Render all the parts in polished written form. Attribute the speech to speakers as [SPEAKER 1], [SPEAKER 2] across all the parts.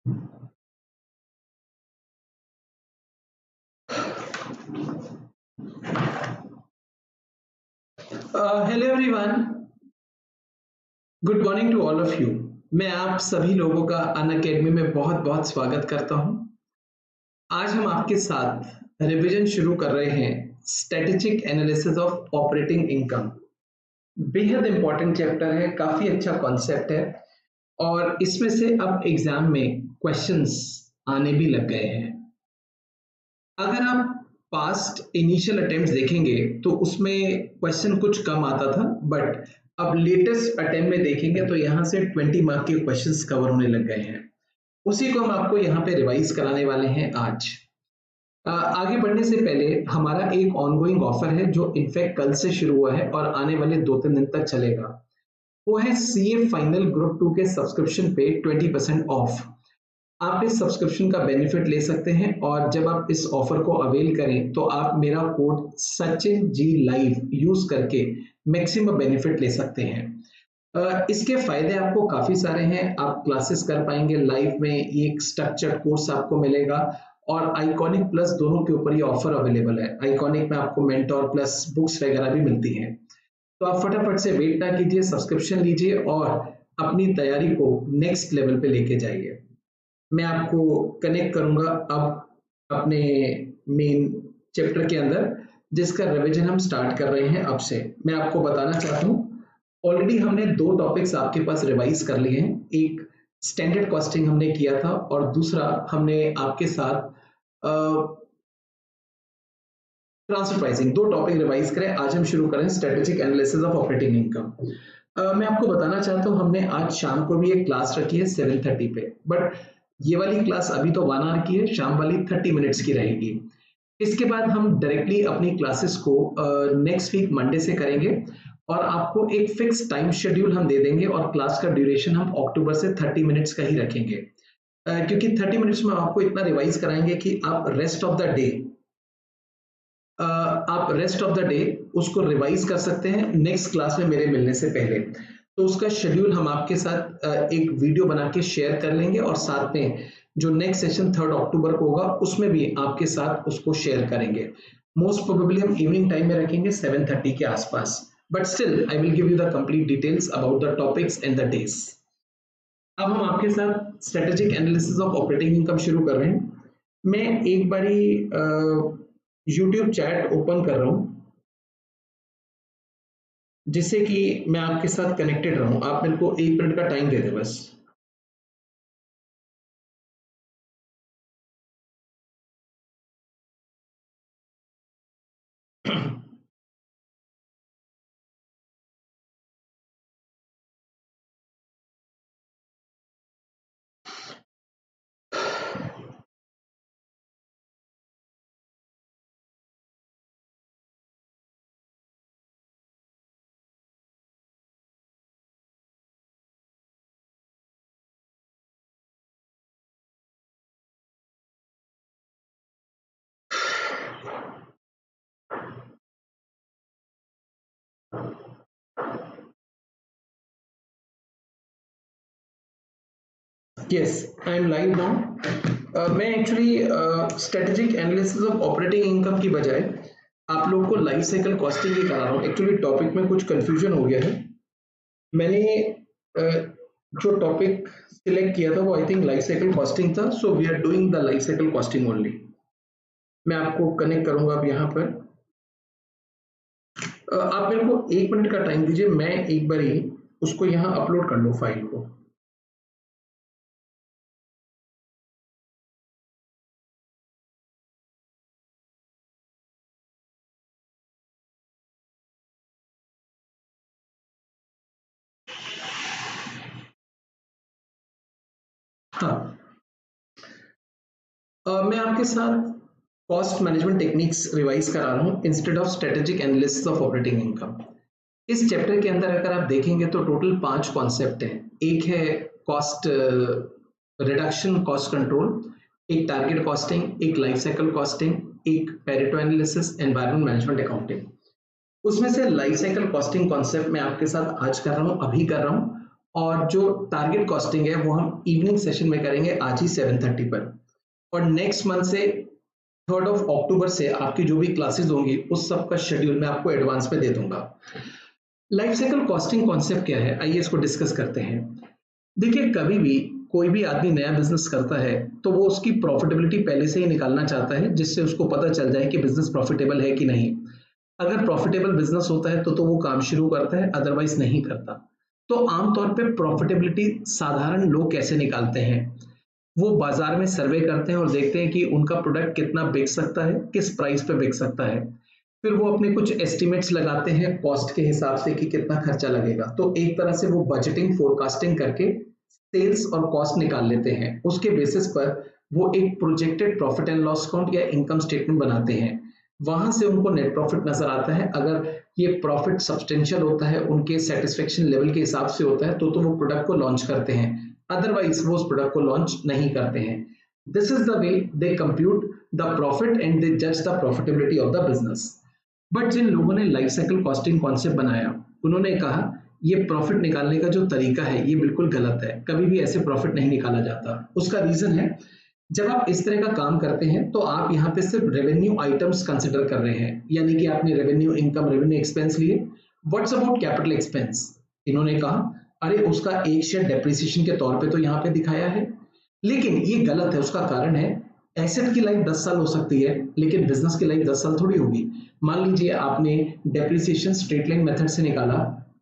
[SPEAKER 1] Hello everyone, good morning to all of you. मैं आप सभी लोगों का अनअकैडमी में बहुत बहुत स्वागत करता हूं। आज हम आपके साथ रिवीजन शुरू कर रहे हैं strategic analysis of operating income. बेहद इंपॉर्टेंट चैप्टर है, काफी अच्छा कॉन्सेप्ट है और इसमें से अब एग्जाम में क्वेश्चंस आने भी लग गए हैं। अगर आप पास्ट इनिशियल अटेम्प्ट्स देखेंगे तो उसमें क्वेश्चन कुछ कम आता था, बट अब लेटेस्ट अटेम्प्ट में देखेंगे तो यहाँ से 20 मार्क के क्वेश्चंस कवर होने लग गए हैं। उसी को हम आपको यहाँ पे रिवाइज कराने वाले हैं आज। आगे बढ़ने से पहले हमारा एक ऑनगोइंग ऑफर है जो इनफैक्ट कल से शुरू हुआ है और आने वाले 2-3 दिन तक चलेगा। वो है सीए फाइनल ग्रुप 2 के सब्सक्रिप्शन पे 20% ऑफ। आप इस सब्सक्रिप्शन का बेनिफिट ले सकते हैं और जब आप इस ऑफर को अवेल करें तो आप मेरा code Sachin ji live use करके मैक्सिमम बेनिफिट ले सकते हैं। इसके फायदे आपको काफी सारे हैं। आप क्लासेस कर पाएंगे लाइव में, एक स्ट्रक्चर्ड कोर्स आपको मिलेगा और आइकॉनिक प्लस दोनों के ऊपर ये ऑफर अवेलेबल है। आइकॉनिक में आपको मेंटोर प्लस बुक्स वगैरह भी मिलती हैं। तो आप फटाफट से वेट ना कीजिए, सब्सक्रिप्शन लीजिए और अपनी तैयारी को नेक्स्ट लेवल पे लेके जाइए। मैं आपको कनेक्ट करूंगा अब अपने मेन चैप्टर के अंदर, जिसका रिवीजन हम स्टार्ट कर रहे हैं अब से। मैं आपको बताना चाहता हूँ, ऑलरेडी हमने 2 टॉपिक्स आपके पास रिवाइज कर लिए हैं। एक स्टैंडर्ड कॉस्टिंग हमने किया था और दूसरा हमने आपके साथ ट्रांसफर प्राइसिंग। 2 टॉपिक रिवाइज करें। आज हम शुरू करें strategic analysis of operating income. मैं आपको बताना चाहता हूँ, हमने आज शाम को भी एक क्लास रखी है 7:30 पे, बट ये वाली क्लास अभी तो 1 आवर की है, शाम वाली 30 मिनट्स की रहेगी। इसके बाद हम डायरेक्टली अपनी क्लासेस को नेक्स्ट वीक मंडे से करेंगे और आपको एक फिक्स टाइम शेड्यूल हम दे देंगे और क्लास का ड्यूरेशन हम अक्टूबर से 30 मिनट्स का ही रखेंगे, क्योंकि 30 मिनट्स में आपको इतना रिवाइज कराएंगे कि आप रेस्ट ऑफ द डे उसको रिवाइज कर सकते हैं नेक्स्ट क्लास में मेरे मिलने से पहले। तो उसका शेड्यूल हम आपके साथ एक वीडियो बना के शेयर कर लेंगे और साथ में जो नेक्स्ट सेशन 3 अक्टूबर को होगा उसमें भी आपके साथ उसको शेयर करेंगे। मोस्ट प्रोबेबली हम इवनिंग टाइम में रखेंगे 7:30 के आसपास, but still I will give you the complete details about the topics and the days. अब हम आपके साथ strategic analysis of operating income शुरू कर रहे हैं। मैं एक बारी यूट्यूब चैट ओपन कर रहा हूं जिससे कि मैं आपके साथ कनेक्टेड रहूं। आप मेरे को 1 मिनट का टाइम दे दें बस। Yes, I am live now. मैं actually strategic analysis of operating income की बजाय आप लोगों को लाइफ साइकिल कॉस्टिंग ही करा रहा हूँ। एक्चुअली टॉपिक में कुछ कंफ्यूजन हो गया है। मैंने जो टॉपिक सिलेक्ट किया था वो I think life cycle costing था, so we are doing the life cycle costing only. मैं आपको कनेक्ट करूंगा अब यहाँ पर। आप मेरे को 1 मिनट का टाइम दीजिए, मैं एक बार ही उसको यहाँ अपलोड कर लूँ फाइल को। हाँ, मैं आपके साथ कॉस्ट मैनेजमेंट टेक्निक्स रिवाइज करा रहा हूँ instead of strategic analysis of operating income. इस चैप्टर के अंदर अगर आप देखेंगे तो टोटल 5 कॉन्सेप्ट हैं। एक है कॉस्ट रिडक्शन, कॉस्ट कंट्रोल, एक टारगेट कॉस्टिंग, एक लाइफ साइकिल कॉस्टिंग, एक Pareto analysis, environment management accounting. उसमें से लाइफ साइकिल कॉस्टिंग कॉन्सेप्ट मैं आपके साथ आज कर रहा हूँ, अभी कर रहा हूँ, और जो टारगेट कॉस्टिंग है वो हम इवनिंग सेशन में करेंगे आज ही 7:30 पर। और नेक्स्ट मंथ से 3rd of October से आपकी जो भी क्लासेस होंगी उस सब का शेड्यूल मैं आपको एडवांस में दे दूंगा। लाइफ साइकिल कॉस्टिंग कॉन्सेप्ट क्या है, आइए इसको डिस्कस करते हैं। देखिए, कभी भी कोई भी आदमी नया बिजनेस करता है तो वो उसकी प्रॉफिटेबिलिटी पहले से ही निकालना चाहता है, जिससे उसको पता चल जाए कि बिजनेस प्रॉफिटेबल है कि नहीं। अगर प्रॉफिटेबल बिजनेस होता है तो वो काम शुरू करता है, अदरवाइज नहीं करता। तो आमतौर पे प्रॉफिटेबिलिटी साधारण लोग कैसे निकालते हैं, वो बाजार में सर्वे करते हैं और देखते हैं कि उनका प्रोडक्ट कितना बिक सकता है, किस प्राइस पे बिक सकता है। फिर वो अपने कुछ एस्टिमेट्स लगाते हैं कॉस्ट के हिसाब से कि कितना खर्चा लगेगा। तो एक तरह से वो बजटिंग फोरकास्टिंग करके सेल्स और कॉस्ट निकाल लेते हैं। उसके बेसिस पर वो एक projected profit and loss account या इनकम स्टेटमेंट बनाते हैं। वहां से उनको नेट प्रॉफिट नजर आता है। अगर ये प्रॉफिट सब्सटेंशियल होता है, उनके सेटिस्फेक्शन लेवल के हिसाब से होता है, तो वो प्रोडक्ट को लॉन्च करते हैं, अदरवाइज वो उस प्रोडक्ट को लॉन्च नहीं करते हैं। This is the way they compute the profit and they जज the profitability of the business. But जिन लोगों ने लाइफ साइकिल कॉस्टिंग कॉन्सेप्ट बनाया, उन्होंने कहा ये प्रॉफिट निकालने का जो तरीका है ये बिल्कुल गलत है, कभी भी ऐसे प्रॉफिट नहीं निकाला जाता। उसका रीजन है, जब आप इस तरह का काम करते हैं तो आप यहाँ पे सिर्फ रेवेन्यू आइटम्स कंसिडर कर रहे हैं, यानी कि आपने रेवेन्यू इनकम, रेवेन्यू एक्सपेंस लिए। What's about capital expense? इन्होंने कहा अरे उसका एक शेयर डेप्रिसिएशन के तौर पे तो यहाँ पे दिखाया है, लेकिन ये गलत है। उसका कारण है, एसेट की लाइफ 10 साल हो सकती है, लेकिन बिजनेस की लाइफ 10 साल थोड़ी होगी। मान लीजिए आपने डेप्रिसिएशन स्ट्रेट लाइन मेथड से निकाला,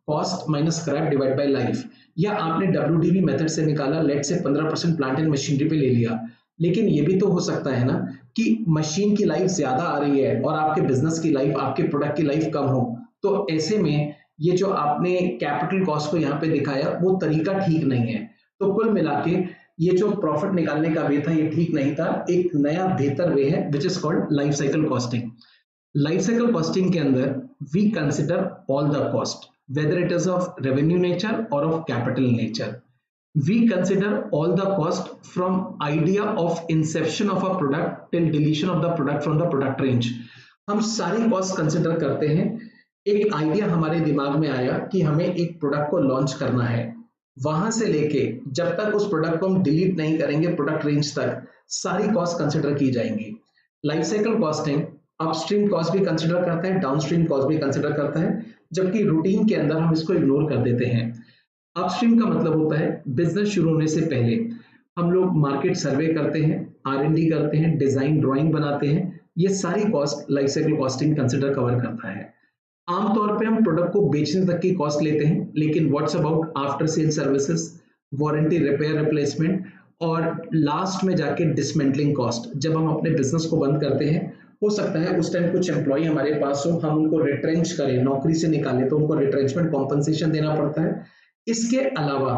[SPEAKER 1] cost minus scrap divide by life, या आपने WDV मेथड से निकाला, लेट से 15% प्लांट एंड मशीनरी पे ले लिया। लेकिन ये भी तो हो सकता है ना कि मशीन की लाइफ ज्यादा आ रही है और आपके बिजनेस की लाइफ, आपके प्रोडक्ट की लाइफ कम हो। तो ऐसे में ये जो आपने कैपिटल कॉस्ट को यहाँ पे दिखाया वो तरीका ठीक नहीं है। तो कुल मिला के ये जो प्रॉफिट निकालने का वे था ये ठीक नहीं था। एक नया बेहतर वे है which is called life cycle costing. Life cycle costing के अंदर we consider all the cost, whether it is of revenue nature or of capital nature. We consider all the cost from idea of inception of a product till deletion of the product from the product range. हम सारी cost consider करते हैं। एक idea हमारे दिमाग में आया कि हमें एक प्रोडक्ट को लॉन्च करना है, वहां से लेके जब तक उस प्रोडक्ट को हम डिलीट नहीं करेंगे प्रोडक्ट रेंज तक सारी कॉस्ट कंसिडर की जाएंगी। Life cycle costing upstream cost भी कंसिडर करता है, डाउनस्ट्रीम कॉस्ट भी कंसिडर करता है, जबकि रूटीन के अंदर हम इसको इग्नोर कर देते हैं। अपस्ट्रीम का मतलब होता है बिजनेस शुरू होने से पहले हम लोग मार्केट सर्वे करते हैं, R&D करते हैं, डिजाइन ड्राइंग बनाते हैं। ये सारी cost life cycle costing consider cover करता है। आमतौर पे हम प्रोडक्ट को बेचने तक की कॉस्ट लेते हैं, लेकिन what's about after sale services, warranty, repair, replacement और लास्ट में जाके डिसमेंटलिंग कॉस्ट। जब हम अपने बिजनेस को बंद करते हैं, हो सकता है उस टाइम कुछ एम्प्लॉय हमारे पास हो, हम उनको रिट्रेंच करें, नौकरी से निकालें, तो उनको रिट्रेंचमेंट कॉम्पनसेशन देना पड़ता है। इसके अलावा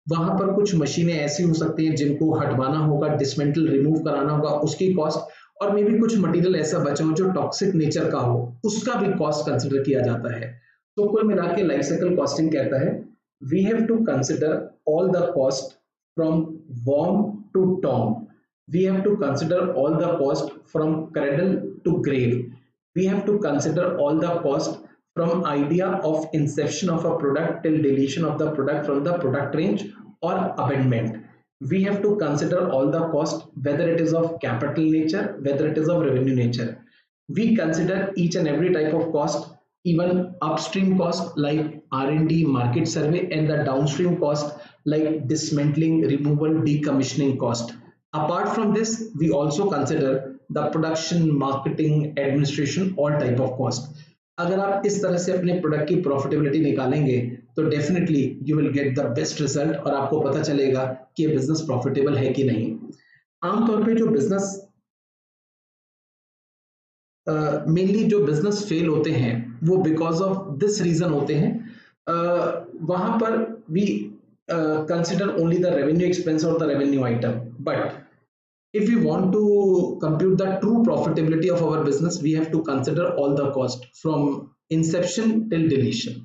[SPEAKER 1] वहां पर कुछ मशीनें ऐसी हो सकती हैं जिनको हटवाना होगा, डिसमेंटल रिमूव कराना होगा, उसकी कॉस्ट, और मे भी कुछ मटेरियल ऐसा बचा हो जो टॉक्सिक नेचर का हो, उसका भी कॉस्ट कंसिडर किया जाता है। तो कुल मिला के लाइफ साइकिल कॉस्टिंग कहता है we have to consider all the cost from वॉर्म to tomb. We have to consider all the cost from cradle to grave. We have to consider all the cost from idea of inception of a product till deletion of the product from the product range or abandonment. We have to consider all the cost, whether it is of capital nature, whether it is of revenue nature. We consider each and every type of cost, even upstream cost like R&D, market survey, and the downstream cost like dismantling, removal, decommissioning cost. Apart from this, we also consider the production, marketing, administration, all type of cost. अगर आप इस तरह से अपने product की profitability निकालेंगे तो definitely you will get the best result और आपको पता चलेगा कि ये बिजनेस प्रॉफिटेबल है कि नहीं। आमतौर पे जो बिजनेस मेनली जो बिजनेस फेल होते हैं वो बिकॉज ऑफ दिस रीजन होते हैं। वहां पर we consider only the revenue expense or the revenue item, but if we want to compute the true profitability of our business, we have to consider all the cost from inception till deletion.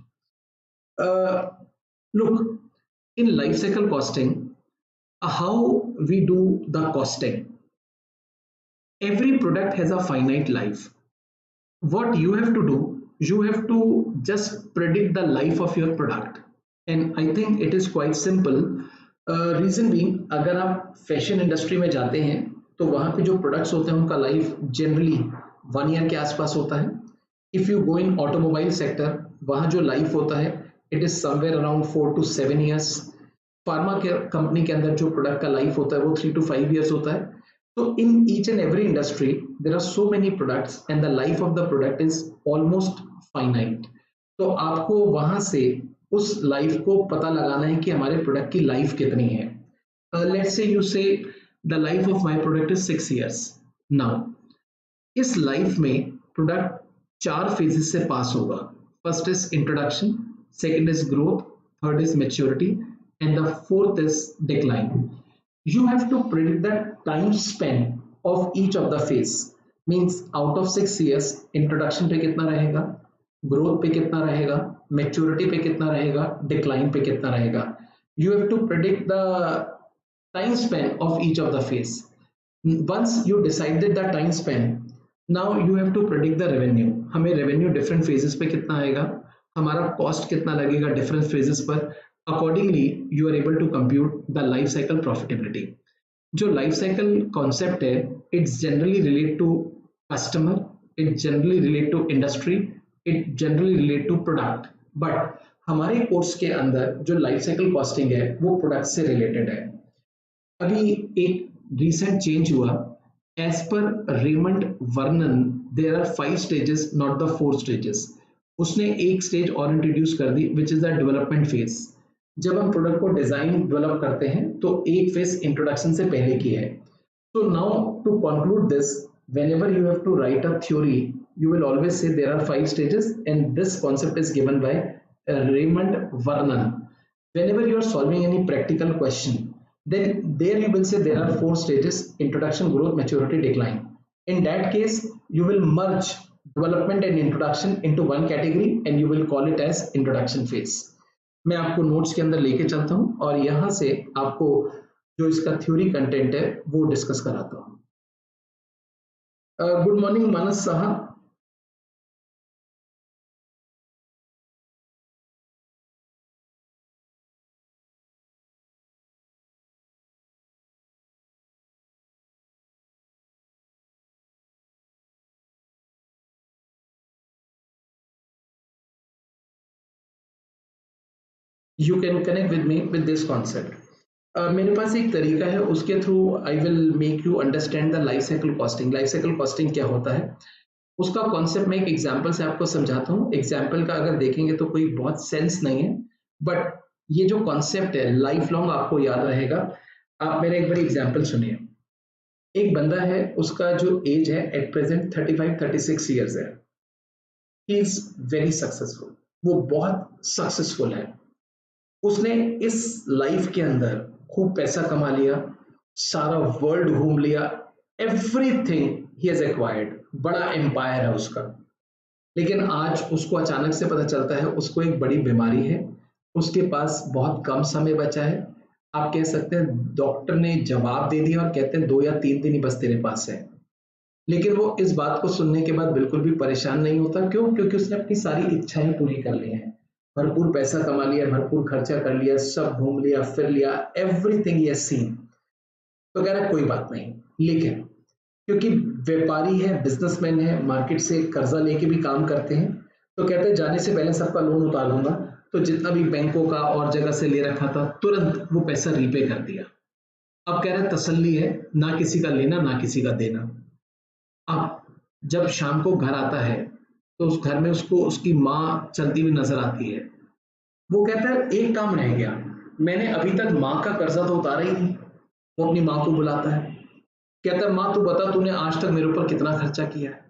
[SPEAKER 1] Look, in life cycle costing, how we do the costing, every product has a finite life. What you have to do, you have to just predict the life of your product. And I think it is quite simple. Reason being, अगर आप fashion industry में जाते हैं तो वहां पे जो products होते हैं उनका लाइफ जनरली 1 ईयर के आसपास होता है। If you go in automobile sector, वहां जो लाइफ होता है it is somewhere around 4 to 7 years। Pharma के कंपनी के अंदर जो प्रोडक्ट का लाइफ होता है वो 3 to 5 years होता है। तो in each and every industry there are so many products and the life of the product is almost finite. तो आपको वहां से उस लाइफ को पता लगाना है कि हमारे प्रोडक्ट की लाइफ कितनी है। लेट्स से यू से the life of my product is 6 years। Now इस लाइफ में प्रोडक्ट 4 फेजेस से पास होगा। First is introduction, second is growth, third is maturity and the fourth is decline. You have to predict the time span of each of the phase. Means out of 6 years, introduction पे कितना रहेगा, growth पे कितना रहेगा, maturity पे कितना रहेगा, decline पे कितना रहेगा. You have to predict the time span of each of the phase. Once you decided the time span, now you have to predict the revenue. हमें revenue different phases पे कितना आएगा, हमारा cost कितना लगेगा different phases पर। Accordingly, you are able to compute the life cycle profitability. जो life cycle concept है, it's generally relate to customer, it generally relate to industry, it generally relate to product. But हमारे course के अंदर जो life cycle costing है वो product से related है। अभी एक recent चेंज हुआ, as per Raymond Vernon there are 5 stages, not the 4 stages. उसने एक स्टेज और इंट्रोड्यूस कर दी which is the development phase. जब हम प्रोडक्ट को डिजाइन डेवलप करते हैं तो एक फेज इंट्रोडक्शन से पहले की है। So now to conclude this, whenever you have to write a theory, you will always say there are 5 stages and this concept is given by Raymond Vernon. Whenever you are solving any practical question, then there you will say there are 4 stages: introduction, growth, maturity, decline. In that case, you will merge development and introduction into one category and you will call it as introduction phase. मैं आपको notes के अंदर लेके चलता हूँ और यहाँ से आपको जो इसका थ्योरी कंटेंट है वो डिस्कस कराता हूँ। गुड मॉर्निंग मानस साहब। You can connect with me with this concept. मेरे पास एक तरीका है, उसके through I will make you understand the life cycle costing. Life cycle costing क्या होता है उसका कॉन्सेप्ट मैं एक एग्जांपल से आपको समझाता हूँ। एग्जांपल का अगर देखेंगे तो कोई बहुत सेंस नहीं है, बट ये जो कॉन्सेप्ट है लाइफ लॉन्ग आपको याद रहेगा। आप मेरा एक बार एग्जांपल सुनिए। एक बंदा है, उसका जो एज है एट प्रेजेंट 35-36 ईयर्स है। ही इज वेरी सक्सेसफुल, वो बहुत सक्सेसफुल है। उसने इस लाइफ के अंदर खूब पैसा कमा लिया, सारा वर्ल्ड घूम लिया, एवरीथिंग ही हैज एक्वायर्ड, बड़ा एम्पायर है उसका। लेकिन आज उसको अचानक से पता चलता है उसको एक बड़ी बीमारी है, उसके पास बहुत कम समय बचा है। आप कह सकते हैं डॉक्टर ने जवाब दे दिया और कहते हैं 2 या 3 दिन ही बस तेरे पास है। लेकिन वो इस बात को सुनने के बाद बिल्कुल भी परेशान नहीं होता। क्यों? क्योंकि उसने अपनी सारी इच्छाएं पूरी कर ली हैं, भरपूर पैसा कमा लिया, भरपूर खर्चा कर लिया, सब घूम लिया, फिर लिया, एवरीथिंग ही हैज सीन। तो कह रहा कोई बात नहीं, लेकिन क्योंकि व्यापारी है, बिजनेसमैन है, मार्केट से कर्जा लेके भी काम करते हैं, तो कहते हैं जाने से पहले सबका लोन उतार दूंगा। तो जितना भी बैंकों का और जगह से ले रखा था तुरंत वो पैसा रीपे कर दिया। अब कह रहे तसल्ली है, ना किसी का लेना ना किसी का देना। अब जब शाम को घर आता है तो उस घर में उसको उसकी माँ चलती हुई नजर आती है। वो कहता है एक काम रह गया, मैंने अभी तक माँ का कर्जा तो उतारा ही नहीं। वो अपनी माँ को बुलाता है, कहता है माँ तू बता तूने आज तक मेरे ऊपर कितना खर्चा किया है।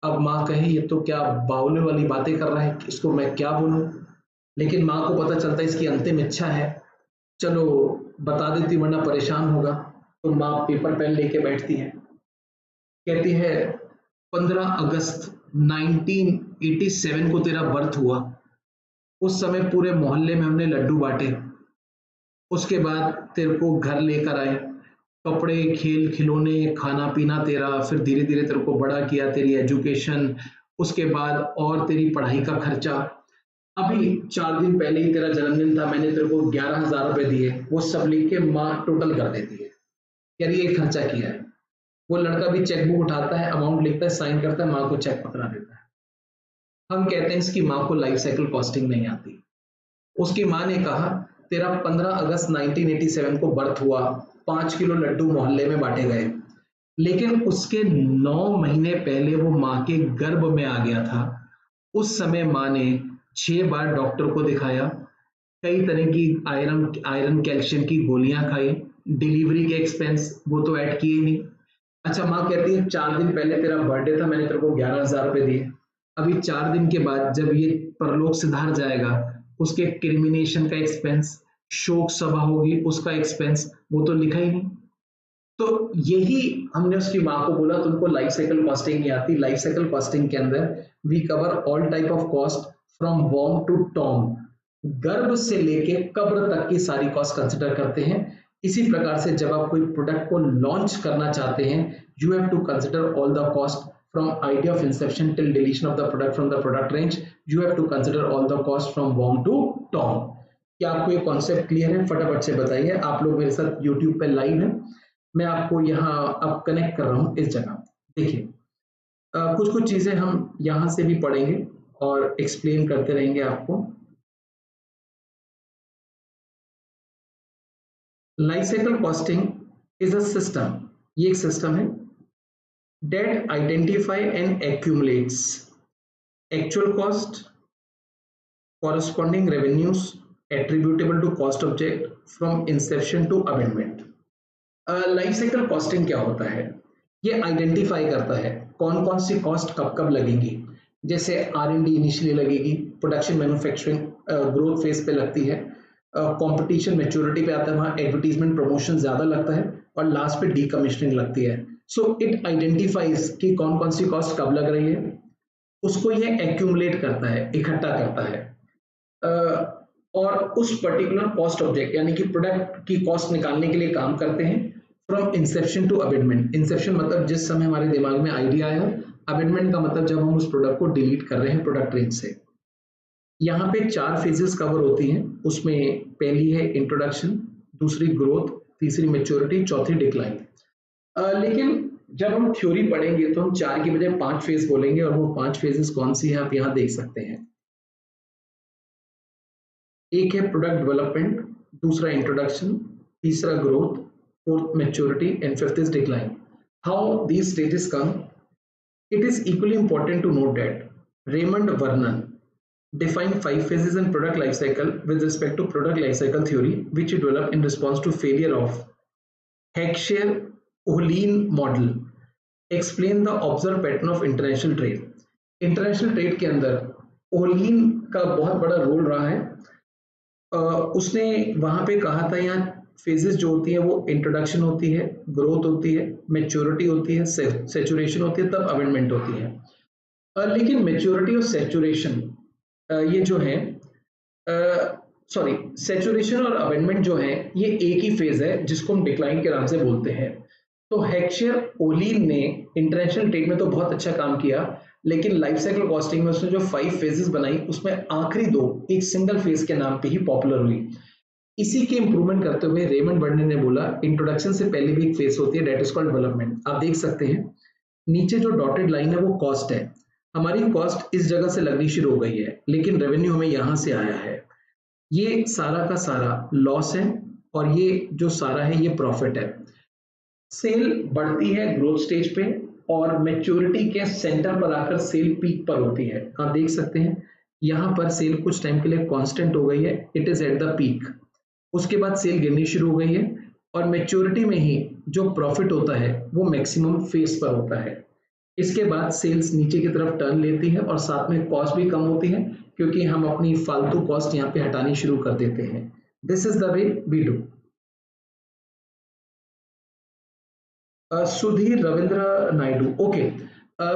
[SPEAKER 1] अब माँ कहे ये तो क्या बावले वाली बातें कर रहा है, इसको मैं क्या बोलूं। लेकिन माँ को पता चलता है इसकी अंतिम इच्छा है, चलो बता देती वरना परेशान होगा। तो माँ पेपर पेन लेके बैठती है, कहती है 15 अगस्त 1987 को तेरा बर्थ हुआ। उस समय पूरे मोहल्ले में हमने लड्डू बांटे, उसके बाद तेरे को घर लेकर आए, कपड़े, खेल खिलौने, खाना पीना तेरा, फिर धीरे धीरे तेरे को बड़ा किया, तेरी एजुकेशन, उसके बाद और तेरी पढ़ाई का खर्चा। अभी 4 दिन पहले ही तेरा जन्मदिन था, मैंने तेरे को 11,000 रुपए दिए, वो सब लिख के माँ टोटल कर देती है, यार ये खर्चा किया है। वो लड़का भी चेकबुक उठाता है, अमाउंट लिखता है, साइन करता है, माँ को चेक पकड़ा देता है। हम कहते हैं इसकी माँ को लाइफ साइकिल कॉस्टिंग नहीं आती। उसकी माँ ने कहा तेरा 15 अगस्त 1987 को बर्थ हुआ, 5 किलो लड्डू मोहल्ले में बांटे गए, लेकिन उसके 9 महीने पहले वो माँ के गर्भ में आ गया था। उस समय माँ ने 6 बार डॉक्टर को दिखाया, कई तरह की आयरन आयरन कैल्शियम की गोलियां खाई, डिलीवरी के एक्सपेंस वो तो ऐड किए ही नहीं। अच्छा, माँ कहती है 4 दिन पहले तेरा बर्थडे था, मैंने तेरे को 11,000 रुपए दिए। अभी 4 दिन के बाद जब ये परलोक सिधार जाएगा, उसके क्रिमिनेशन का एक्सपेंस, शोक सभा होगी उसका एक्सपेंस, वो तो लिखा ही नहीं। तो यही हमने उसकी माँ को बोला तुमको लाइफ साइकिल कॉस्टिंग नहीं आती। लाइफ साइकिल कॉस्टिंग के अंदर we cover all type of cost from वॉर्म टू टॉम, गर्भ से लेके कब्र तक की सारी कॉस्ट कंसिडर करते हैं। इसी प्रकार से जब आप कोई प्रोडक्ट को लॉन्च करना चाहते हैं, you have to consider all the cost from idea of inception till deletion of the product from the product range. You have to consider all the cost from वॉर्म टू टॉम। क्या आपको ये concept clear है? फटाफट से बताइए। आप लोग मेरे साथ यूट्यूब पे लाइव हैं, मैं आपको यहाँ अब कनेक्ट कर रहा हूँ इस जगह। देखिए, कुछ कुछ चीजें हम यहाँ से भी पढ़ेंगे और एक्सप्लेन करते रहेंगे आपको। Life cycle costing is a system, ये एक सिस्टम है that identify and accumulates actual cost, corresponding revenues attributable to cost object from inception to abandonment। Life cycle costing क्या होता है? ये आइडेंटिफाई करता है कौन कौन सी कॉस्ट कब कब लगेगी। जैसे R&D इनिशियली लगेगी, प्रोडक्शन मैन्युफैक्चरिंग ग्रोथ फेज पे लगती है, कंपटीशन मैच्योरिटी पे आता है, वहाँ एडवर्टीजमेंट प्रमोशन ज्यादा लगता है, और लास्ट पे डीकमीशनिंग लगती है। सो इट आइडेंटिफाइज कि कौन कौन सी कॉस्ट कब लग रही है, उसको ये एक्यूमुलेट करता है, इकट्ठा करता है, और उस पर्टिकुलर कॉस्ट ऑब्जेक्ट यानी कि प्रोडक्ट की कॉस्ट निकालने के लिए काम करते हैं from Inception to abandonment. Inception मतलब जिस समय हमारे दिमाग में आइडिया आया, अबेंडमेंट का मतलब जब हम उस प्रोडक्ट को डिलीट कर रहे हैं प्रोडक्ट रेंज से। यहाँ पे 4 फेजेस कवर होती हैं, उसमें पहली है इंट्रोडक्शन, दूसरी ग्रोथ, तीसरी मैच्योरिटी, चौथी डिक्लाइन। लेकिन जब हम थ्योरी पढ़ेंगे तो हम 4 की बजाय 5 फेज बोलेंगे, और वो 5 फेजेस कौन सी है आप यहाँ देख सकते हैं। एक है प्रोडक्ट डेवलपमेंट, दूसरा इंट्रोडक्शन, तीसरा growth, fourth maturity and fifth is decline. How these stages come? It is equally important to note that Raymond Vernon defined 5 phases in product life cycle with respect to product life cycle theory, which he developed in response to failure of Heckscher-Ohlin model. Explain the observed pattern of international trade. International trade के अंदर Olin का बहुत बड़ा role रहा है। उसने वहां पे कहा था यहाँ फेजेस जो होती है वो इंट्रोडक्शन होती है, ग्रोथ होती है, मैच्योरिटी होती है, सैचुरेशन होती है, तब अमेंडमेंट होती है। लेकिन मैच्योरिटी और सैचुरेशन ये जो है, सॉरी, सैचुरेशन और अमेंडमेंट जो है ये एक ही फेज है जिसको हम डिक्लाइन के नाम से बोलते हैं। तो हेक्शर ओलिन ने इंटरनेशनल ट्रेड में तो बहुत अच्छा काम किया, लेकिन लाइफ साइकिल कॉस्टिंग में उसने जो 5 फेजेस बनाई उसमें आखिरी 2 एक सिंगल फेज के नाम पे ही पॉपुलर हुई। इसी के इंप्रूवमेंट करते हुए रेमंड बर्नर ने बोला इंट्रोडक्शन से पहले भी एक फेज होती है, दैट इज कॉल्ड डेवलपमेंट। आप देख सकते हैं नीचे जो डॉटेड लाइन है वो कॉस्ट है। हमारी कॉस्ट इस जगह से लगनी शुरू हो गई है, लेकिन रेवेन्यू हमें यहां से आया है। ये सारा का सारा लॉस है, और ये जो सारा है ये प्रॉफिट है। सेल बढ़ती है ग्रोथ स्टेज पे, और मैच्योरिटी के सेंटर पर आकर सेल पीक पर होती है। आप देख सकते हैं यहाँ पर सेल कुछ टाइम के लिए कांस्टेंट हो गई है, it is at the peak. उसके बाद सेल गिरनी शुरू हो गई है, और मैच्योरिटी में ही जो प्रॉफिट होता है वो मैक्सिमम फेस पर होता है। इसके बाद सेल्स नीचे की तरफ टर्न लेती है, और साथ में कॉस्ट भी कम होती है, क्योंकि हम अपनी फालतू कॉस्ट यहाँ पे हटानी शुरू कर देते हैं। This is the way we do. Sudhir Ravindra Naidu. Okay.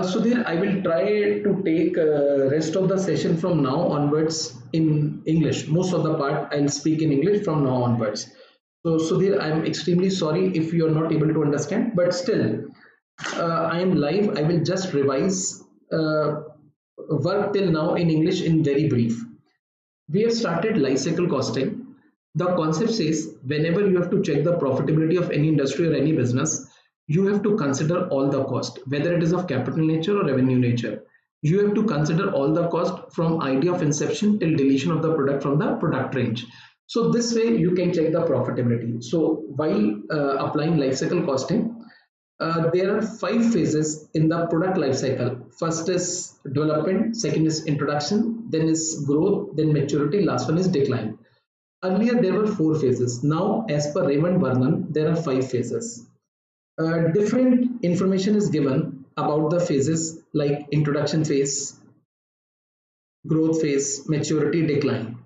[SPEAKER 1] Sudhir, I will try to take rest of the session from now onwards in English. Most of the part I'll speak in English from now onwards. So Sudhir, I'm extremely sorry if you're not able to understand, but still, I am live. I will just revise work till now in English in very brief. We have started life cycle costing. The concept says whenever you have to check the profitability of any industry or any business, you have to consider all the cost, whether it is of capital nature or revenue nature. You have to consider all the cost from idea of inception till deletion of the product from the product range. So this way you can check the profitability. So while applying life cycle costing, there are 5 phases in the product life cycle. First is development, second is introduction, then is growth, then maturity, last one is decline. Earlier there were 4 phases. Now, as per Raymond Vernon, there are 5 phases. Different information is given about the phases like introduction phase, growth phase, maturity, decline.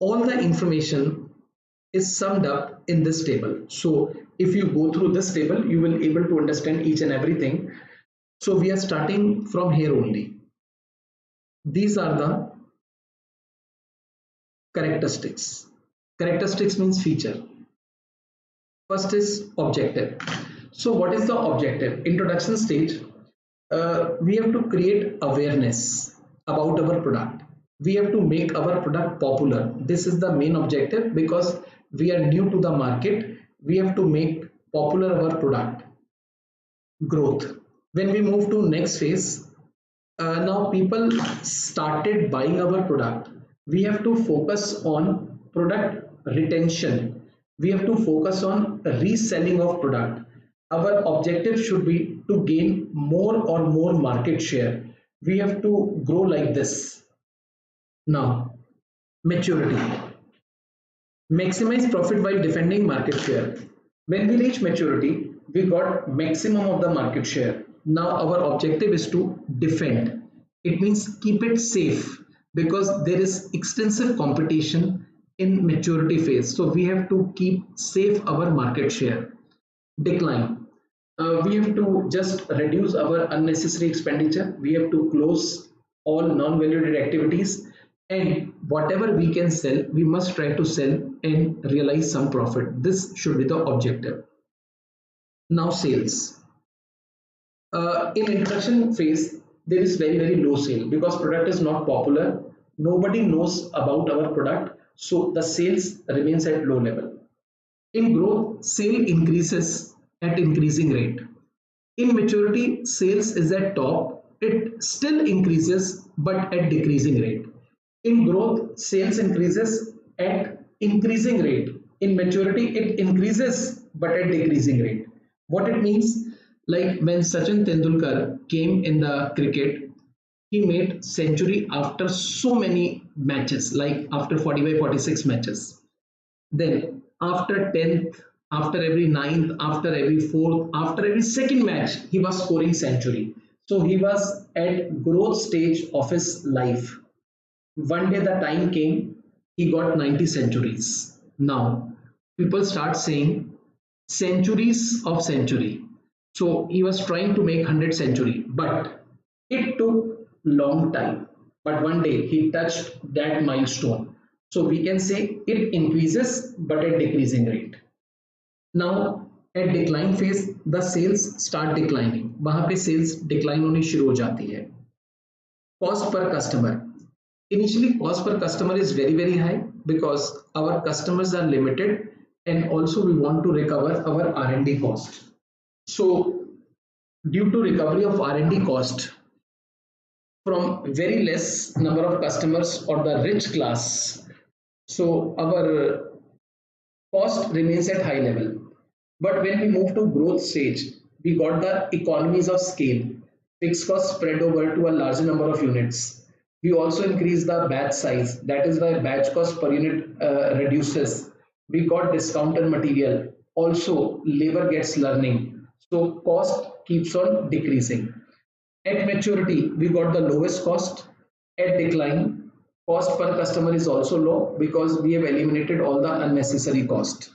[SPEAKER 1] All the information is summed up in this table. So if you go through this table, you will able to understand each and everything. So we are starting from here only. These are the characteristics. Characteristics means feature. First is objective. So what is the objective? Introduction stage, we have to create awareness about our product. We have to make our product popular. This is the main objective because we are new to the market. We have to make popular our product. Growth. When we move to next phase, now people started buying our product. We have to focus on product retention. We have to focus on reselling of product. Our objective should be to gain more or more market share. We have to grow like this. Now, maturity. Maximize profit while defending market share. When we reach maturity, we got maximum of the market share. Now our objective is to defend. It means keep it safe because there is extensive competition in maturity phase. So we have to keep safe our market share. Decline. We have to just reduce our unnecessary expenditure. We have to close all non-value-added activities, and whatever we can sell, we must try to sell and realize some profit. This should be the objective. Now sales. In introduction phase, there is very low sale because product is not popular. Nobody knows about our product, so the sales remains at low level. In growth, sale increases at increasing rate. In maturity, sales is at top. It still increases but at decreasing rate. In growth, sales increases at increasing rate. In maturity, it increases but at decreasing rate. What it means, like when Sachin Tendulkar came in the cricket, he made century after so many matches, like after 45, 46 matches. Then after 10th, after every 9th, after every 4th, after every second match, he was scoring century. So he was at growth stage of his life. One day the time came, he got 90 centuries. Now people start saying centuries of century. So he was trying to make 100 century, but it took long time. But one day he touched that milestone. So we can say it increases but at decreasing rate. Now at decline phase, the sales start declining. वहाँ पे sales decline होनी शुरू हो जाती है. Cost per customer. Initially, cost per customer is very high because our customers are limited, and also we want to recover our R&D cost. So due to recovery of R&D cost from very less number of customers or the rich class, so our cost remains at high level. But when we move to growth stage, we got the economies of scale. Fixed cost spread over to a larger number of units. We also increase the batch size. That is why batch cost per unit reduces. We got discount on material. Also, labor gets learning. So cost keeps on decreasing. At maturity, we got the lowest cost. At decline, cost per customer is also low because we have eliminated all the unnecessary cost.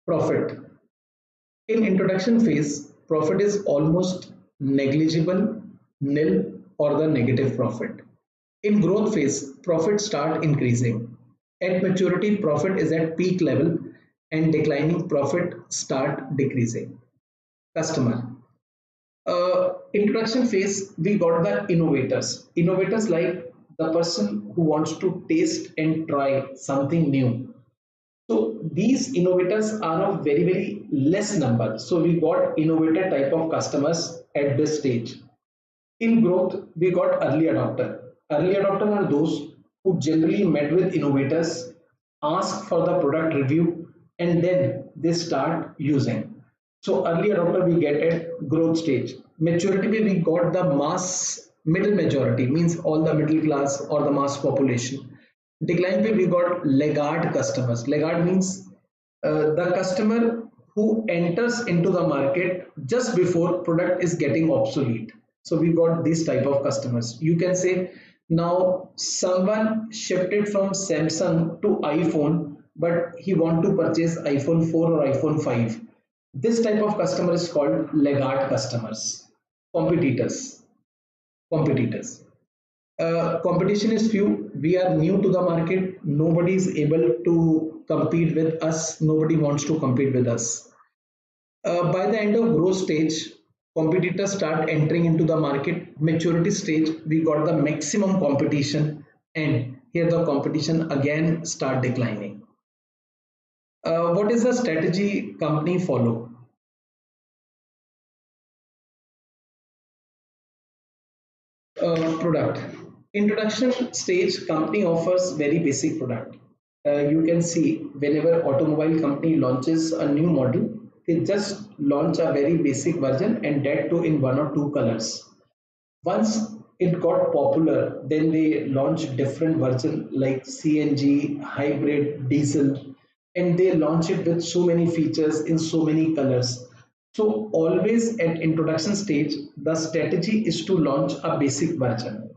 [SPEAKER 1] Profit. In introduction phase, profit is almost negligible, nil, or the negative profit. In growth phase, profit start increasing. At maturity, profit is at peak level and declining profit start decreasing. Customer. Introduction phase, we got the innovators. Innovators like the person who wants to taste and try something new. So these innovators are of very, very less number. So we got innovator type of customers at this stage. In growth, we got early adopter. Early adopter are those who generally met with innovators, ask for the product review, and then they start using. So early adopter we get at growth stage. Maturity we got the mass middle majority, means all the middle class or the mass population. Decline we got laggard customers. Laggard means the customer who enters into the market just before product is getting obsolete. So we got this type of customers. You can say now someone shifted from Samsung to iPhone, but he want to purchase iPhone 4 or iPhone 5. This type of customer is called laggard customers. Competitors. Competitors. Competition is few. We are new to the market. Nobody is able to compete with us. Nobody wants to compete with us. By the end of growth stage, competitors start entering into the market. Maturity stage, we got the maximum competition, and here the competition again start declining. What is the strategy company follow? Product introduction stage, company offers very basic product. You can see whenever automobile company launches a new model, they just launch a very basic version, and that too in one or two colors. Once it got popular, then they launched different version like CNG, hybrid, diesel, and they launch it with so many features in so many colors. So always at introduction stage, the strategy is to launch a basic version.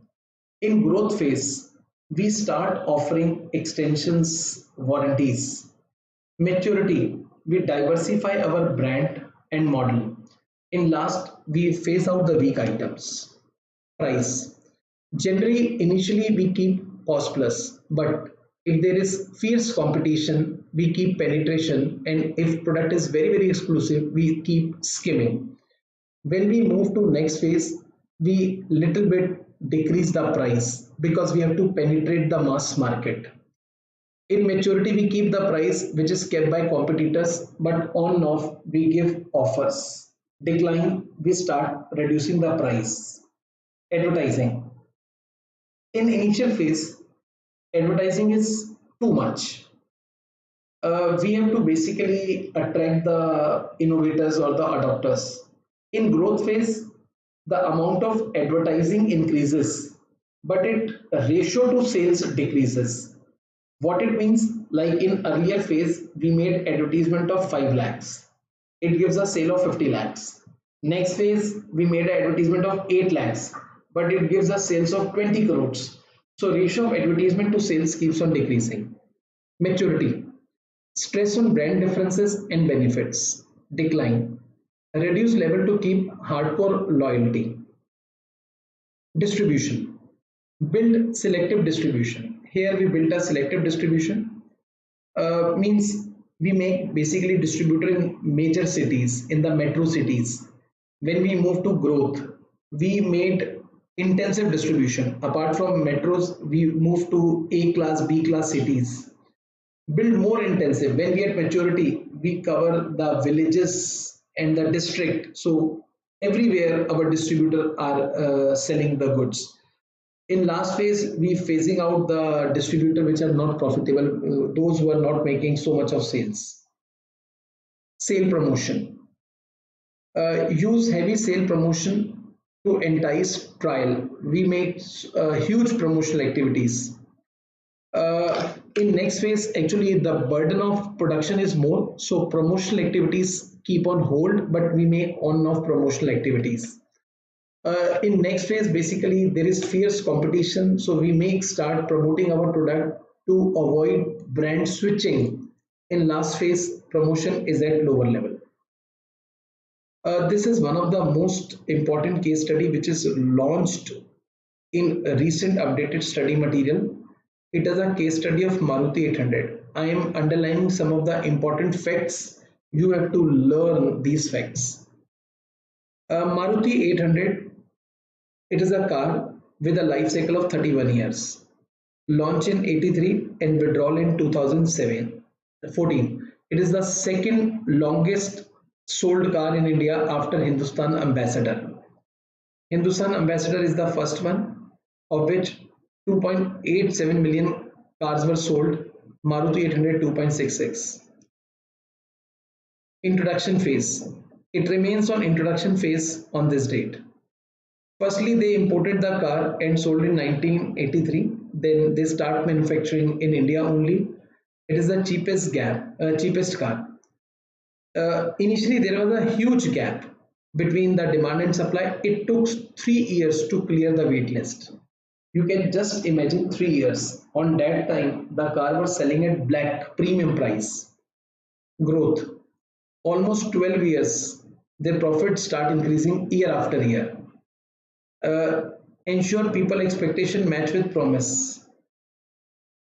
[SPEAKER 1] In growth phase, we start offering extensions, warranties. Maturity, we diversify our brand and model. In last, we phase out the weak items. Price. Generally, initially we keep cost plus, but if there is fierce competition, we keep penetration, and if product is very, very exclusive, we keep skimming. When we move to next phase, we little bit decrease the price because we have to penetrate the mass market. In maturity, we keep the price which is kept by competitors, but on and off we give offers. Decline, we start reducing the price. Advertising. In initial phase, advertising is too much. We have to basically attract the innovators or the adopters. In growth phase, the amount of advertising increases, but it ratio to sales decreases. What it means, like in earlier phase, we made advertisement of 5 lakhs. It gives a sale of 50 lakhs. Next phase, we made an advertisement of 8 lakhs, but it gives us sales of 20 crores. So ratio of advertisement to sales keeps on decreasing. Maturity. Stress on brand differences and benefits. Decline. Reduce level to keep hardcore loyalty. Distribution. Build selective distribution. Here we built a selective distribution. Means we make basically distributor in major cities, in the metro cities. When we move to growth, we made intensive distribution. Apart from metros, we move to A class, B class cities. Build more intensive. When we at maturity, we cover the villages and the district. So everywhere our distributor are selling the goods. In last phase, we phasing out the distributor which are not profitable, those who are not making so much of sales. Sale promotion. Use heavy sale promotion to entice trial. We make huge promotional activities. In next phase, actually the burden of production is more, so promotional activities keep on hold, but we make on and off promotional activities. In next phase, basically there is fierce competition, so we make start promoting our product to avoid brand switching. In last phase, promotion is at lower level. This is one of the most important case study which is launched in a recent updated study material. It is a case study of Maruti 800. I am underlining some of the important facts. You have to learn these facts. Maruti 800, it is a car with a life cycle of 31 years. Launch in 83 and withdrawal in 2014. It is the second longest sold car in India after Hindustan Ambassador. Hindustan Ambassador is the first one, of which 2.87 million cars were sold. Maruti 800 2.66. Introduction phase. It remains on introduction phase on this date. Firstly, they imported the car and sold in 1983. Then they start manufacturing in India only. It is the cheapest car. Initially, there was a huge gap between the demand and supply. It took 3 years to clear the wait list. You can just imagine 3 years. On that time, the car was selling at black premium price. Growth. Almost 12 years, their profits start increasing year after year. Ensure people expectation match with promise.